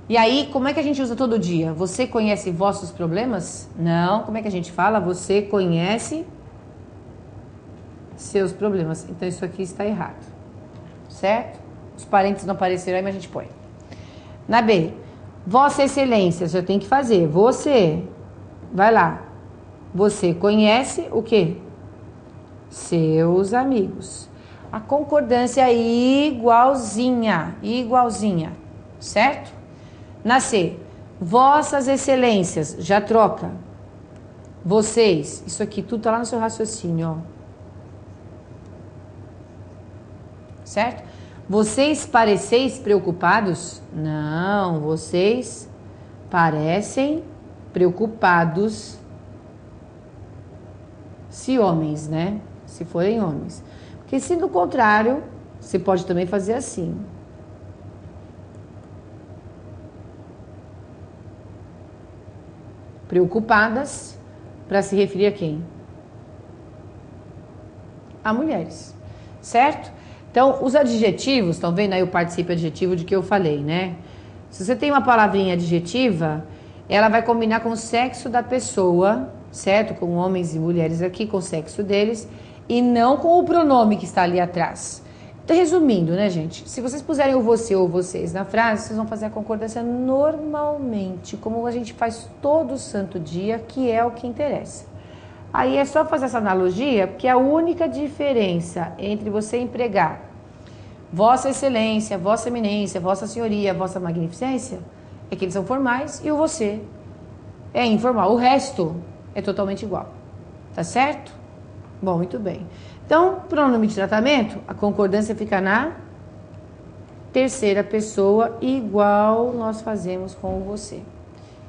E aí, como é que a gente usa todo dia? Você conhece vossos problemas? Não. Como é que a gente fala? Você conhece seus problemas. Então, isso aqui está errado. Certo? Os parênteses não apareceram aí, mas a gente põe. Na B, Vossa Excelência, já tem que fazer. Você, vai lá. Você conhece o quê? Seus amigos. A concordância é igualzinha, igualzinha, certo? Na C, Vossas Excelências, já troca. Vocês, isso aqui tudo tá lá no seu raciocínio, ó. Certo? Vocês pareceis preocupados? Não, vocês parecem preocupados. Se homens, né? Se forem homens. Porque se do contrário, você pode também fazer assim. Preocupadas, para se referir a quem? A mulheres, certo? Então, os adjetivos, estão vendo aí o participo adjetivo de que eu falei, né? Se você tem uma palavrinha adjetiva, ela vai combinar com o sexo da pessoa, certo? Com homens e mulheres aqui, com o sexo deles, e não com o pronome que está ali atrás. Então, resumindo, né, gente? Se vocês puserem o você ou vocês na frase, vocês vão fazer a concordância normalmente, como a gente faz todo santo dia, que é o que interessa. Aí é só fazer essa analogia, porque a única diferença entre você empregar Vossa Excelência, Vossa Eminência, Vossa Senhoria, Vossa Magnificência, é que eles são formais e o você é informal. O resto é totalmente igual. Tá certo? Bom, muito bem. Então, pronome de tratamento, a concordância fica na terceira pessoa, igual nós fazemos com o você.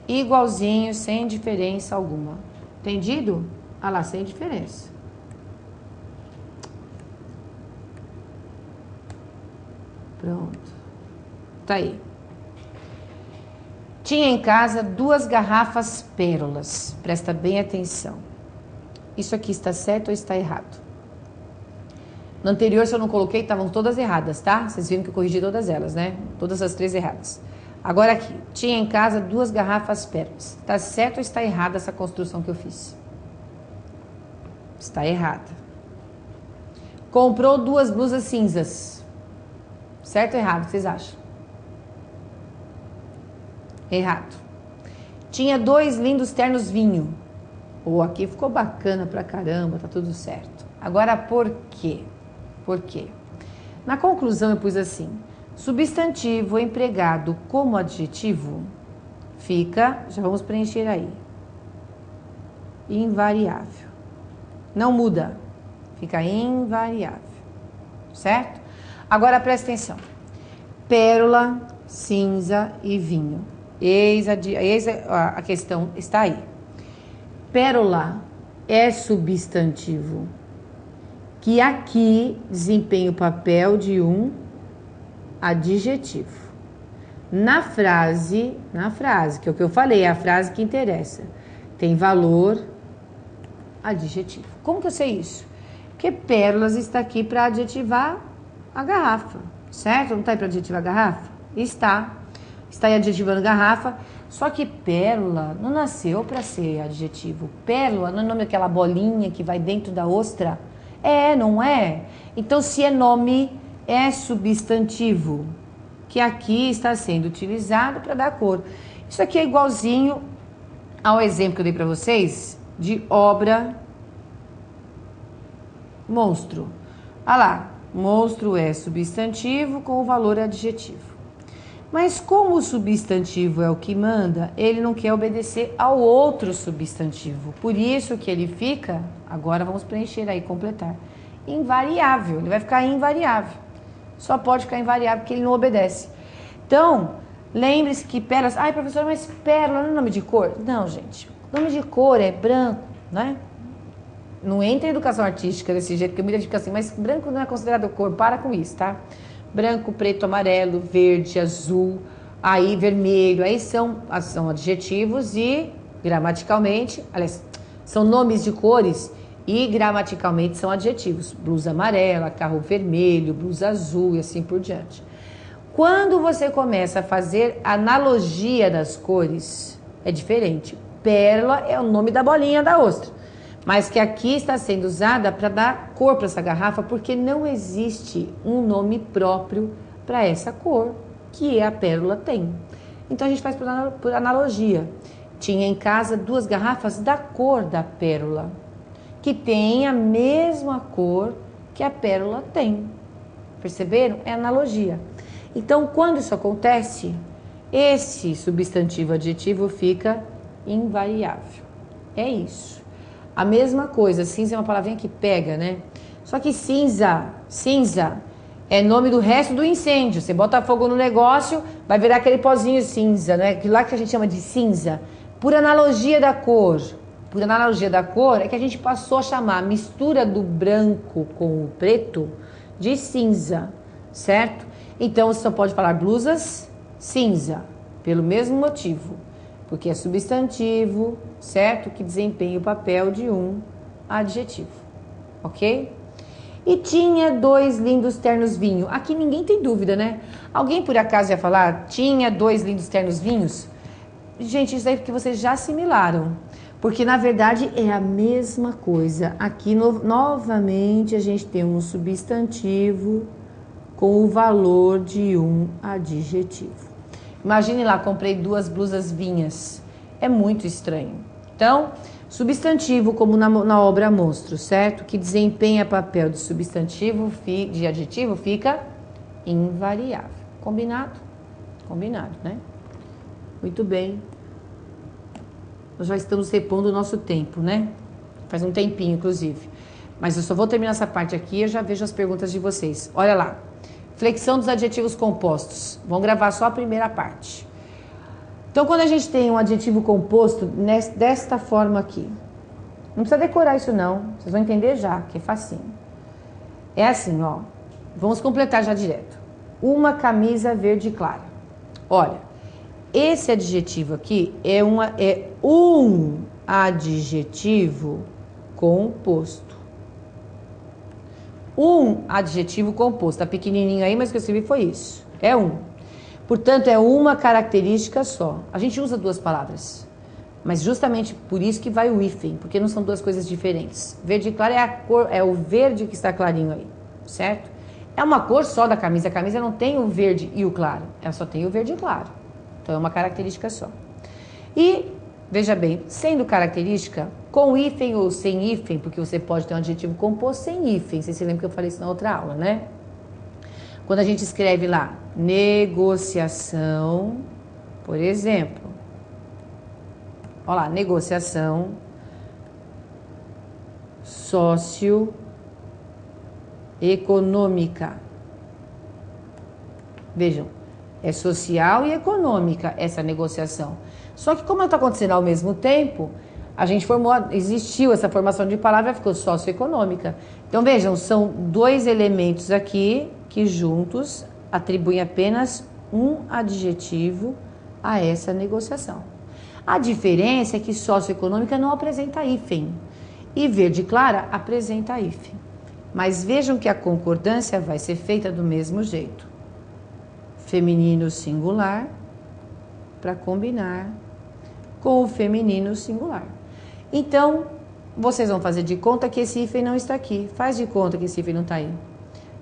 Igualzinho, sem diferença alguma. Entendido? Ah lá, sem diferença. Pronto. Tá aí. Tinha em casa 2 garrafas pérolas. Presta bem atenção. Isso aqui está certo ou está errado? No anterior, se eu não coloquei, estavam todas erradas, tá? Vocês viram que eu corrigi todas elas, né? Todas as 3 erradas. Agora aqui. Tinha em casa 2 garrafas pérolas. Está certo ou está errada essa construção que eu fiz? Está errada. Comprou 2 blusas cinzas. Certo ou errado? Vocês acham? Errado. Tinha 2 lindos ternos vinho. Pô, aqui ficou bacana pra caramba, tá tudo certo. Agora, por quê? Por quê? Na conclusão eu pus assim, substantivo empregado como adjetivo fica, já vamos preencher aí, invariável. Não muda, fica invariável, certo? Agora presta atenção. Pérola, cinza e vinho. Eis a questão está aí. Pérola é substantivo que aqui desempenha o papel de um adjetivo. Na frase, que é o que eu falei, é a frase que interessa, tem valor adjetivo. Como que eu sei isso? Porque pérolas está aqui para adjetivar a garrafa, certo? Não está aí para adjetivar a garrafa? Está aí adjetivando garrafa, só que pérola não nasceu para ser adjetivo. Pérola não é nome daquela bolinha que vai dentro da ostra? É, não é? Então, se é nome, é substantivo, que aqui está sendo utilizado para dar cor. Isso aqui é igualzinho ao exemplo que eu dei para vocês de obra monstro. Olha lá, monstro é substantivo com o valor adjetivo. Mas como o substantivo é o que manda, ele não quer obedecer ao outro substantivo. Por isso que ele fica, agora vamos preencher aí, completar, invariável. Ele vai ficar invariável. Só pode ficar invariável porque ele não obedece. Então, lembre-se que pérolas... Ai, professora, mas pérola não é nome de cor? Não, gente. Nome de cor é branco, né? Não entra em educação artística desse jeito, que muita gente fica assim, mas branco não é considerado cor. Para com isso, tá? Branco, preto, amarelo, verde, azul, aí vermelho, aí são adjetivos e gramaticalmente, aliás, são nomes de cores e gramaticalmente são adjetivos. Blusa amarela, carro vermelho, blusa azul e assim por diante. Quando você começa a fazer analogia das cores, é diferente. Pérola é o nome da bolinha da ostra, mas que aqui está sendo usada para dar cor para essa garrafa, porque não existe um nome próprio para essa cor que a pérola tem. Então a gente faz por analogia. Tinha em casa 2 garrafas da cor da pérola, que tem a mesma cor que a pérola tem. Perceberam? É analogia. Então, quando isso acontece, esse substantivo adjetivo fica invariável. É isso. A mesma coisa, cinza é uma palavrinha que pega, né? Só que cinza é nome do resto do incêndio. Você bota fogo no negócio, vai virar aquele pozinho cinza, né? Aquilo lá que a gente chama de cinza. Por analogia da cor. Por analogia da cor, é que a gente passou a chamar a mistura do branco com o preto de cinza, certo? Então, você só pode falar blusas cinza, pelo mesmo motivo. Porque é substantivo, certo? Que desempenha o papel de um adjetivo, ok? E tinha 2 lindos ternos vinho. Aqui ninguém tem dúvida, né? Alguém por acaso ia falar, tinha 2 lindos ternos vinhos? Gente, isso aí é porque vocês já assimilaram. Porque, na verdade, é a mesma coisa. Aqui, novamente, a gente tem um substantivo com o valor de um adjetivo. Imagine lá, comprei 2 blusas vinhas. É muito estranho. Então, substantivo, como na obra Monstro, certo? Que desempenha papel de substantivo, de adjetivo, fica invariável. Combinado? Combinado, né? Muito bem. Nós já estamos repondo o nosso tempo, né? Faz um tempinho, inclusive. Mas eu só vou terminar essa parte aqui e eu já vejo as perguntas de vocês. Olha lá. Flexão dos adjetivos compostos. Vamos gravar só a primeira parte. Então, quando a gente tem um adjetivo composto desta forma aqui, não precisa decorar isso não, vocês vão entender já, que é facinho. É assim, ó, vamos completar já direto. Uma camisa verde clara. Olha, esse adjetivo aqui é um adjetivo composto. Um adjetivo composto, tá pequenininho aí, mas o que eu escrevi foi isso, é um. Portanto, é uma característica só. A gente usa 2 palavras, mas justamente por isso que vai o hífen, porque não são 2 coisas diferentes. Verde claro é a cor, é o verde que está clarinho aí, certo? É uma cor só da camisa. A camisa não tem o verde e o claro, ela só tem o verde claro. Então, é uma característica só. E, veja bem, sendo característica, com hífen ou sem hífen, porque você pode ter um adjetivo composto sem hífen. Vocês se lembram que eu falei isso na outra aula, né? Quando a gente escreve lá, negociação, por exemplo. Olha lá, negociação socioeconômica. Vejam, é social e econômica essa negociação. Só que como está acontecendo ao mesmo tempo, a gente existiu essa formação de palavra, ficou socioeconômica. Então vejam, são 2 elementos aqui que juntos atribuem apenas um adjetivo a essa negociação. A diferença é que socioeconômica não apresenta hífen e verde clara apresenta hífen. Mas vejam que a concordância vai ser feita do mesmo jeito. Feminino singular para combinar com o feminino singular. Então, vocês vão fazer de conta que esse hífen não está aqui. Faz de conta que esse hífen não está aí.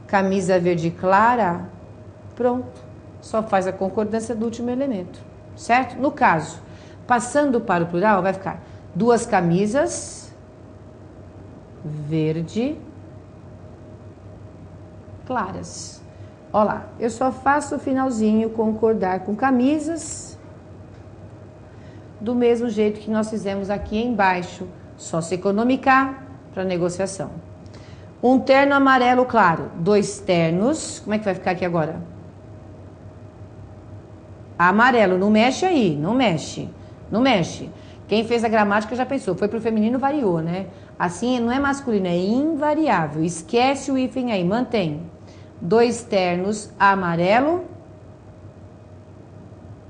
Camisa verde clara, pronto. Só faz a concordância do último elemento, certo? No caso, passando para o plural, vai ficar 2 camisas verde claras. Olha lá, eu só faço o finalzinho concordar com camisas do mesmo jeito que nós fizemos aqui embaixo, só se economicar para negociação. Um terno amarelo claro, 2 ternos, como é que vai ficar aqui agora? Amarelo, não mexe aí, não mexe, não mexe. Quem fez a gramática já pensou, foi para o feminino, variou, né? Assim, não é masculino, é invariável, esquece o hífen aí, mantém. 2 ternos amarelo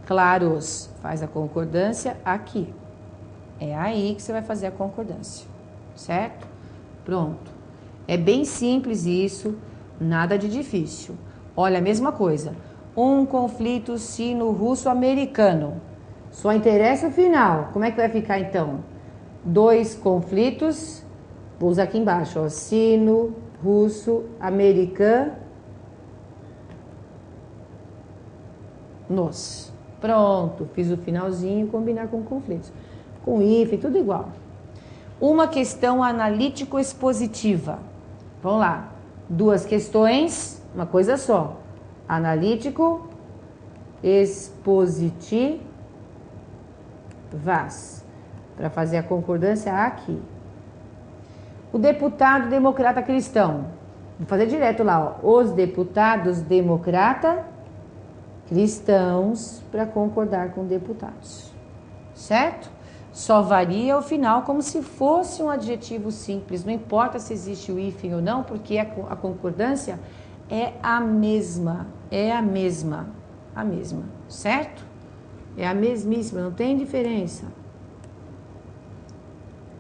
claros. Faz a concordância aqui. É aí que você vai fazer a concordância. Certo? Pronto. É bem simples isso, nada de difícil. Olha, a mesma coisa. um conflito sino-russo-americano. Só interessa o final. Como é que vai ficar então? 2 conflitos, vou usar aqui embaixo, ó, sino-russo-americanos. Pronto, fiz o finalzinho, combinar com conflitos. Com hífen, tudo igual. Uma questão analítico-expositiva. Vamos lá. 2 questões, uma coisa só. Analítico-expositivas. Para fazer a concordância aqui. O deputado democrata cristão. Vou fazer direto lá, ó. Os deputados democrata cristãos para concordar com deputados. Certo? Só varia o final como se fosse um adjetivo simples. Não importa se existe o hífen ou não, porque a concordância é a mesma. É a mesma. A mesma. Certo? É a mesmíssima, não tem diferença.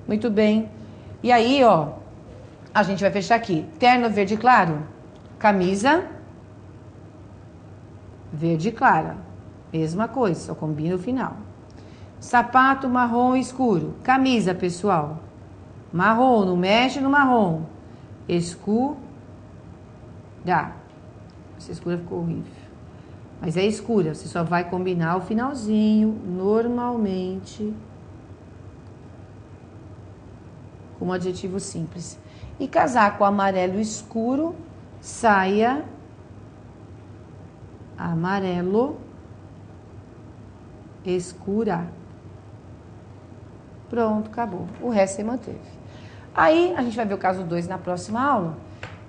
Muito bem. E aí, ó, a gente vai fechar aqui. Terno verde claro, camisa verde clara. Mesma coisa, só combina o final. Sapato marrom escuro. Camisa, pessoal. Marrom, não mexe no marrom. Escura. Essa escura ficou horrível. Mas é escura, você só vai combinar o finalzinho, normalmente, com um adjetivo simples. E casaco amarelo escuro, saia amarelo escura. Pronto, acabou. O resto você manteve. Aí, a gente vai ver o caso 2 na próxima aula.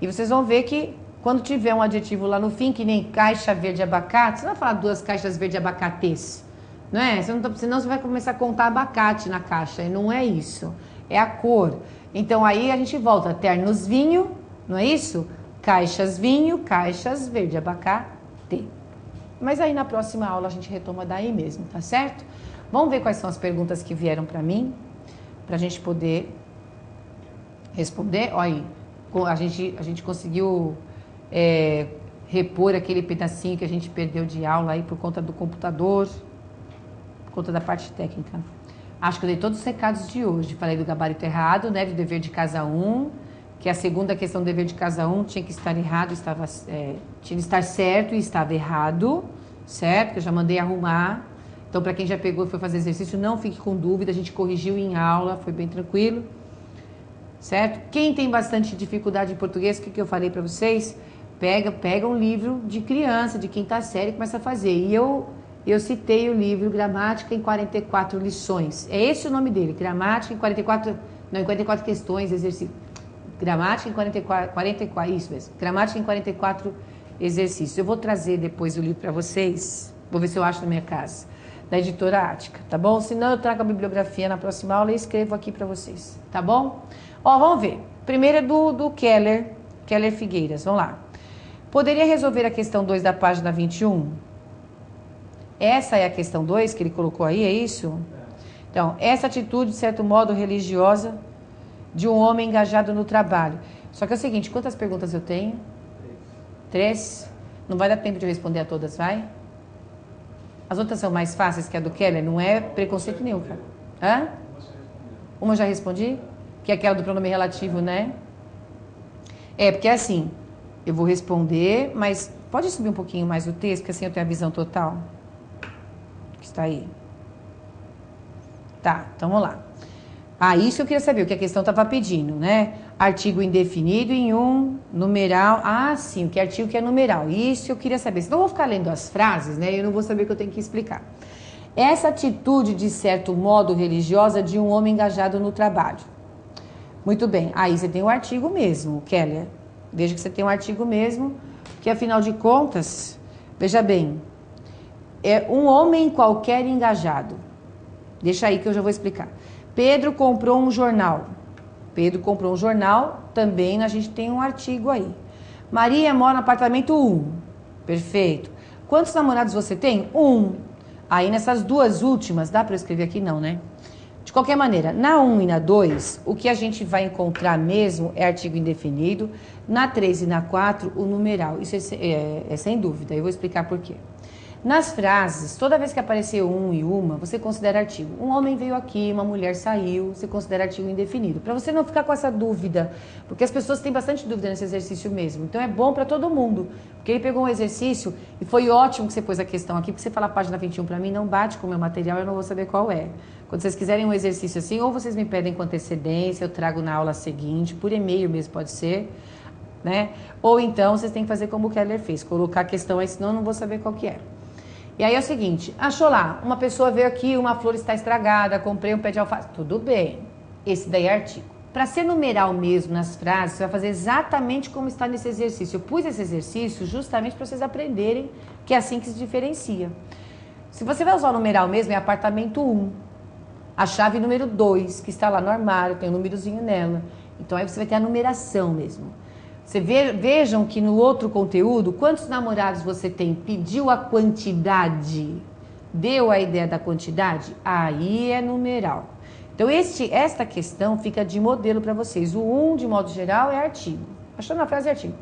E vocês vão ver que quando tiver um adjetivo lá no fim, que nem caixa verde abacate, você não vai falar 2 caixas verde abacates, não é? Senão você vai começar a contar abacate na caixa, e não é isso. É a cor. Então, aí a gente volta. Ternos vinho, não é isso? Caixas vinho, caixas verde abacate. Mas aí na próxima aula a gente retoma daí mesmo, tá certo? Vamos ver quais são as perguntas que vieram para mim, pra gente poder responder. Olha aí, a gente conseguiu repor aquele pedacinho que a gente perdeu de aula aí por conta do computador, por conta da parte técnica. Acho que eu dei todos os recados de hoje. Falei do gabarito errado, né, do dever de casa 1, que a segunda questão do dever de casa 1 tinha que estar errado, tinha que estar certo e estava errado, certo? Que eu já mandei arrumar. Então, para quem já pegou e foi fazer exercício, não fique com dúvida, a gente corrigiu em aula, foi bem tranquilo, certo? Quem tem bastante dificuldade em português, o que eu falei para vocês? Pega um livro de criança, de quinta série, e começa a fazer. E eu citei o livro Gramática em 44 lições. É esse o nome dele, Gramática em 44 questões, exercícios. Gramática em 44, isso mesmo. Gramática em 44 exercícios. Eu vou trazer depois o livro para vocês, vou ver se eu acho na minha casa, da editora Ática, tá bom? Se não, eu trago a bibliografia na próxima aula e escrevo aqui para vocês, tá bom? Ó, vamos ver. Primeiro é do Keller Figueiras, vamos lá. Poderia resolver a questão 2 da página 21? Essa é a questão 2 que ele colocou aí, é isso? Então, essa atitude, de certo modo, religiosa de um homem engajado no trabalho. Só que é o seguinte, quantas perguntas eu tenho? 3. Não vai dar tempo de responder a todas, vai? As outras são mais fáceis que a do Keller, não é preconceito nenhum, cara. Hã? Uma eu já respondi? Que é aquela do pronome relativo, né? É, porque é assim, eu vou responder, mas pode subir um pouquinho mais o texto, porque assim eu tenho a visão total. Que está aí. Tá, então vamos lá. Isso eu queria saber, o que a questão estava pedindo, né? Artigo indefinido em um numeral. Sim, o que artigo que é numeral. Isso eu queria saber. Senão eu vou ficar lendo as frases, né? Eu não vou saber o que eu tenho que explicar. Essa atitude, de certo modo, religiosa de um homem engajado no trabalho. Muito bem. Aí você tem o artigo mesmo, Keller. Veja que você tem um artigo mesmo, que afinal de contas, veja bem, é um homem qualquer engajado. Deixa aí que eu já vou explicar. Pedro comprou um jornal. Pedro comprou um jornal, também a gente tem um artigo aí. Maria mora no apartamento 1. Perfeito. Quantos namorados você tem? 1. Aí nessas duas últimas, dá para eu escrever aqui? Não, né? De qualquer maneira, na 1 e na 2, o que a gente vai encontrar mesmo é artigo indefinido. Na 3 e na 4, o numeral. Isso é sem dúvida, eu vou explicar por quê. Nas frases, toda vez que aparecer um e uma, você considera artigo. Um homem veio aqui, uma mulher saiu, você considera artigo indefinido. Para você não ficar com essa dúvida, porque as pessoas têm bastante dúvida nesse exercício mesmo. Então é bom para todo mundo, porque ele pegou um exercício e foi ótimo que você pôs a questão aqui, porque você fala a página 21 para mim, não bate com o meu material, eu não vou saber qual é. Quando vocês quiserem um exercício assim, ou vocês me pedem com antecedência, eu trago na aula seguinte, por e-mail mesmo pode ser, né? Ou então vocês têm que fazer como o Keller fez, colocar a questão aí, senão eu não vou saber qual que é. E aí é o seguinte, achou lá, uma pessoa veio aqui, uma flor está estragada, comprei um pé de alface. Tudo bem, esse daí é artigo. Para ser numeral mesmo nas frases, você vai fazer exatamente como está nesse exercício. Eu pus esse exercício justamente para vocês aprenderem que é assim que se diferencia. Se você vai usar o numeral mesmo, é apartamento 1. A chave número 2, que está lá no armário, tem um númerozinho nela. Então aí você vai ter a numeração mesmo. Vejam que no outro conteúdo, quantos namorados você tem? Pediu a quantidade, deu a ideia da quantidade? Aí é numeral. Então esta questão fica de modelo para vocês. O 1, de modo geral, é artigo. Achando a frase é artigo.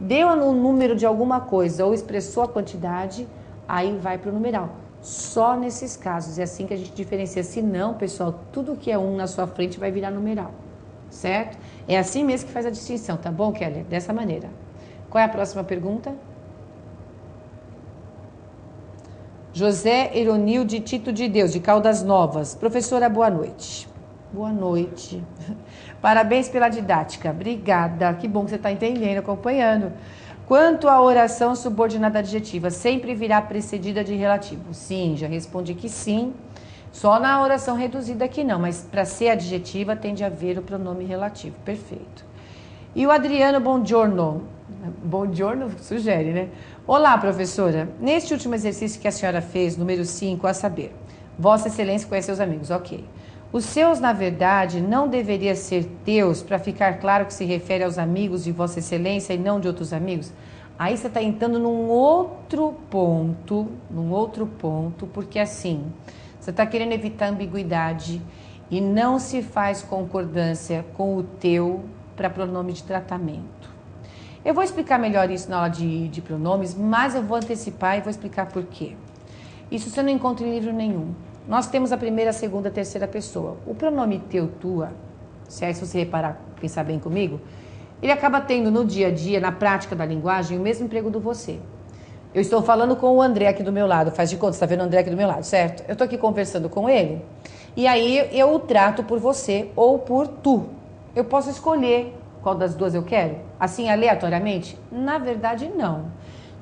Deu o número de alguma coisa ou expressou a quantidade, aí vai para o numeral. Só nesses casos, é assim que a gente diferencia. Se não, pessoal, tudo que é 1 na sua frente vai virar numeral. Certo? É assim mesmo que faz a distinção, tá bom, Keller? Dessa maneira. Qual é a próxima pergunta? José Eronil de Tito de Deus, de Caldas Novas. Professora, boa noite. Boa noite. Parabéns pela didática. Obrigada. Que bom que você está entendendo, acompanhando. Quanto à oração subordinada adjetiva, sempre virá precedida de relativo? Sim, já respondi que sim. Só na oração reduzida aqui não, mas para ser adjetiva tem de haver o pronome relativo. Perfeito. E o Adriano Bongiorno. Bongiorno sugere, né? Olá, professora. Neste último exercício que a senhora fez, número 5, a saber, Vossa Excelência conhece seus amigos. Ok. Os seus, na verdade, não deveria ser teus, para ficar claro que se refere aos amigos de Vossa Excelência e não de outros amigos? Aí você está entrando num outro ponto, porque assim... Você está querendo evitar ambiguidade e não se faz concordância com o teu para pronome de tratamento. Eu vou explicar melhor isso na aula de pronomes, mas eu vou antecipar e vou explicar por quê. Isso você não encontra em livro nenhum. Nós temos a primeira, a segunda, a terceira pessoa. O pronome teu, tua, se você reparar, pensar bem comigo, ele acaba tendo no dia a dia, na prática da linguagem, o mesmo emprego do você. Eu estou falando com o André aqui do meu lado, faz de conta, você está vendo o André aqui do meu lado, certo? Eu estou aqui conversando com ele, e aí eu o trato por você ou por tu. Eu posso escolher qual das duas eu quero? Assim, aleatoriamente? Na verdade, não.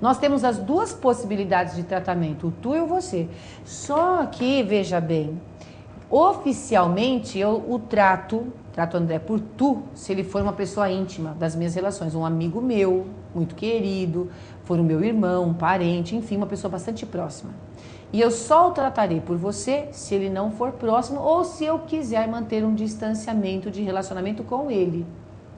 Nós temos as duas possibilidades de tratamento, o tu e o você. Só que, veja bem, oficialmente eu o trato o André por tu, se ele for uma pessoa íntima das minhas relações, um amigo meu, muito querido, for o meu irmão, um parente, enfim, uma pessoa bastante próxima. E eu só o tratarei por você se ele não for próximo ou se eu quiser manter um distanciamento de relacionamento com ele,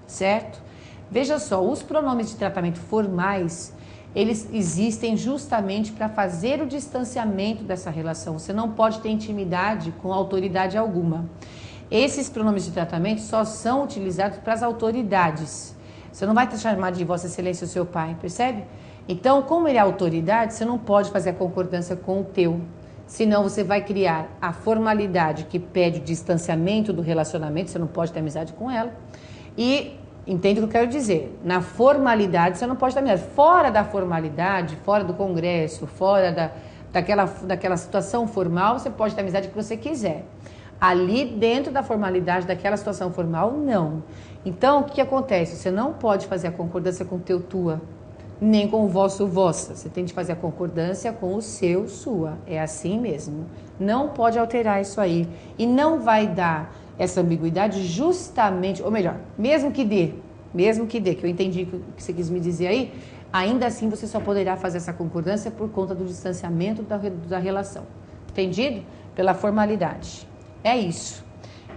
certo? Veja só, os pronomes de tratamento formais, eles existem justamente para fazer o distanciamento dessa relação. Você não pode ter intimidade com autoridade alguma. Esses pronomes de tratamento só são utilizados para as autoridades. Você não vai te chamar de Vossa Excelência o seu pai, percebe? Então, como ele é autoridade, você não pode fazer a concordância com o teu. Senão você vai criar a formalidade que pede o distanciamento do relacionamento, você não pode ter amizade com ela. E, entende o que eu quero dizer? Na formalidade, você não pode ter amizade. Fora da formalidade, fora do congresso, fora daquela situação formal, você pode ter amizade que você quiser. Ali, dentro da formalidade daquela situação formal, não. Então, o que acontece? Você não pode fazer a concordância com o teu, tua, nem com o vosso, vossa. Você tem de fazer a concordância com o seu, sua. É assim mesmo. Não pode alterar isso aí. E não vai dar essa ambiguidade justamente, ou melhor, mesmo que dê, que eu entendi o que você quis me dizer aí, ainda assim você só poderá fazer essa concordância por conta do distanciamento da relação. Entendido? Pela formalidade. É isso.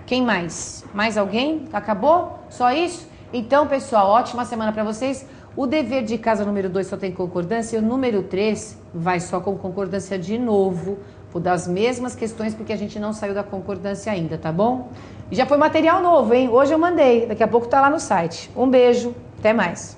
Quem mais? Mais alguém? Acabou? Só isso? Então, pessoal, ótima semana para vocês. O dever de casa número 2 só tem concordância e o número 3 vai só com concordância de novo. Vou dar as mesmas questões porque a gente não saiu da concordância ainda, tá bom? E já foi material novo, hein? Hoje eu mandei, daqui a pouco tá lá no site. Um beijo, até mais.